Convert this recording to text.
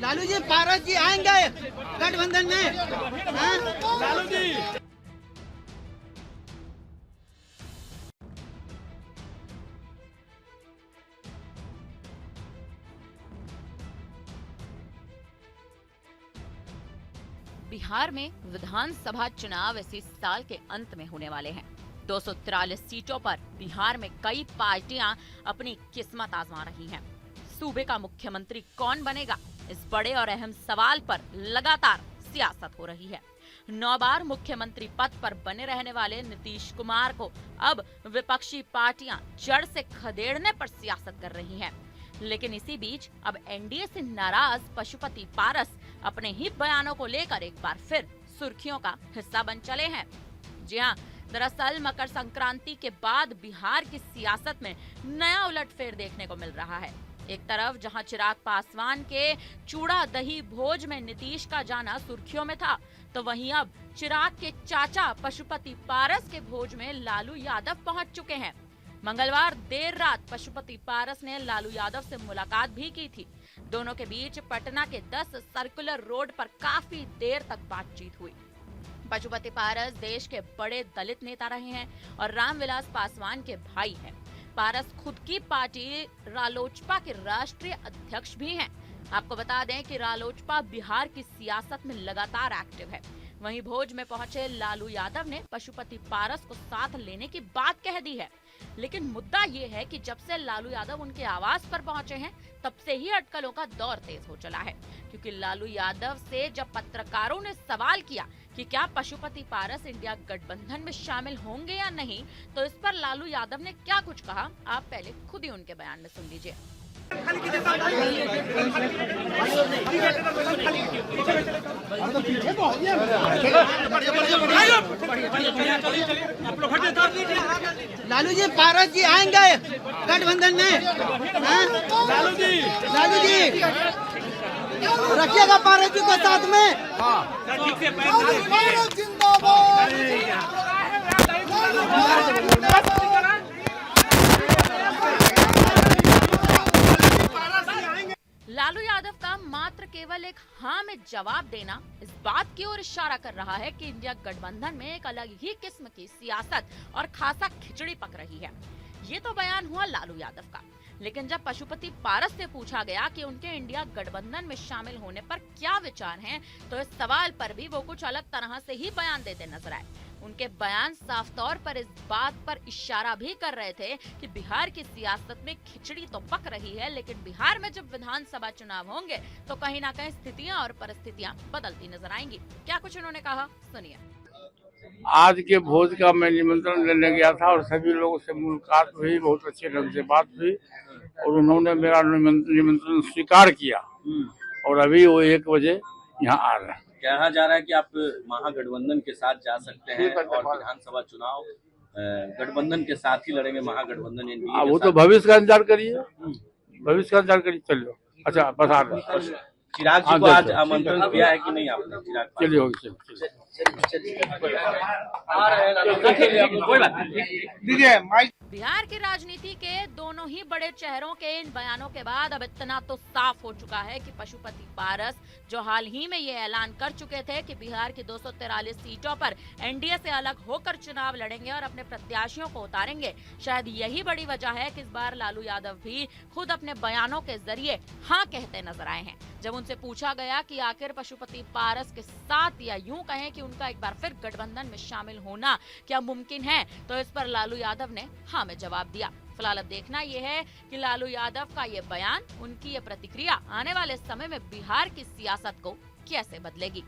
लालू जी पारस जी आएंगे गठबंधन में। हाँ? लालू जी बिहार में विधानसभा चुनाव इसी साल के अंत में होने वाले हैं। 243 सीटों पर बिहार में कई पार्टियां अपनी किस्मत आजमा रही हैं। सूबे का मुख्यमंत्री कौन बनेगा, इस बड़े और अहम सवाल पर लगातार सियासत हो रही है। 9 बार मुख्यमंत्री पद पर बने रहने वाले नीतीश कुमार को अब विपक्षी पार्टियां जड़ से खदेड़ने पर सियासत कर रही हैं। लेकिन इसी बीच अब एनडीए से नाराज पशुपति पारस अपने ही बयानों को लेकर एक बार फिर सुर्खियों का हिस्सा बन चले हैं। जी हां, दरअसल मकर संक्रांति के बाद बिहार की सियासत में नया उलटफेर देखने को मिल रहा है। एक तरफ जहां चिराग पासवान के चूड़ा दही भोज में नीतीश का जाना सुर्खियों में था, तो वहीं अब चिराग के चाचा पशुपति पारस के भोज में लालू यादव पहुंच चुके हैं। मंगलवार देर रात पशुपति पारस ने लालू यादव से मुलाकात भी की थी। दोनों के बीच पटना के 10 सर्कुलर रोड पर काफी देर तक बातचीत हुई। पशुपति पारस देश के बड़े दलित नेता रहे हैं और रामविलास पासवान के भाई हैं। पारस खुद की पार्टी रालोचपा के राष्ट्रीय अध्यक्ष भी हैं। आपको बता दें कि रालोचपा बिहार की सियासत में लगातार एक्टिव है। वहीं भोज में पहुंचे लालू यादव ने पशुपति पारस को साथ लेने की बात कह दी है। लेकिन मुद्दा ये है कि जब से लालू यादव उनके आवास पर पहुंचे हैं, तब से ही अटकलों का दौर तेज हो चला है। क्योंकि लालू यादव से जब पत्रकारों ने सवाल किया कि क्या पशुपति पारस इंडिया गठबंधन में शामिल होंगे या नहीं, तो इस पर लालू यादव ने क्या कुछ कहा, आप पहले खुद ही उनके बयान में सुन लीजिए। लालू जी पारस जी आएंगे गठबंधन में। हाँ? लालू जी रखिएगा पारस जी को साथ में। लालू यादव का मात्र केवल एक हाँ में जवाब देना इस बात की ओर इशारा कर रहा है कि इंडिया गठबंधन में एक अलग ही किस्म की सियासत और खासा खिचड़ी पक रही है। ये तो बयान हुआ लालू यादव का, लेकिन जब पशुपति पारस से पूछा गया कि उनके इंडिया गठबंधन में शामिल होने पर क्या विचार हैं, तो इस सवाल पर भी वो कुछ अलग तरह से ही बयान देते नजर आए। उनके बयान साफ तौर पर इस बात पर इशारा भी कर रहे थे कि बिहार की सियासत में खिचड़ी तो पक रही है, लेकिन बिहार में जब विधानसभा चुनाव होंगे तो कहीं ना कहीं स्थितियां और परिस्थितियां बदलती नजर आएंगी। क्या कुछ उन्होंने कहा, सुनिए। आज के भोज का मैं निमंत्रण लेने गया था और सभी लोगों से मुलाकात हुई, बहुत अच्छे ढंग से बात हुई और उन्होंने मेरा निमंत्रण स्वीकार किया और अभी वो 1 बजे यहाँ आ रहे हैं। कहा जा रहा है कि आप महागठबंधन के साथ जा सकते हैं और विधानसभा चुनाव गठबंधन के साथ ही लड़ेंगे, महागठबंधन एनडीए। वो तो भविष्य का इंतजार करिए, भविष्य का इंतजार करिए। चलिए, अच्छा बस आ रहे हैं। चिराग जी को आज आमंत्रण दिया है कि नहीं आपने? चिराग चलिए होगी, कोई बात नहीं। बिहार की राजनीति के दोनों ही बड़े चेहरों के इन बयानों के बाद अब इतना तो साफ हो चुका है कि पशुपति पारस, जो हाल ही में ये ऐलान कर चुके थे कि बिहार की 243 सीटों पर एनडीए से अलग होकर चुनाव लड़ेंगे और अपने प्रत्याशियों को उतारेंगे, शायद यही बड़ी वजह है कि इस बार लालू यादव भी खुद अपने बयानों के जरिए हाँ कहते नजर आए हैं। जब उनसे पूछा गया कि आखिर पशुपति पारस के साथ या यूं कहें कि उनका एक बार फिर गठबंधन में शामिल होना क्या मुमकिन है, तो इस पर लालू यादव ने हाँ में जवाब दिया। फिलहाल अब देखना यह है कि लालू यादव का ये बयान, उनकी ये प्रतिक्रिया आने वाले समय में बिहार की सियासत को कैसे बदलेगी।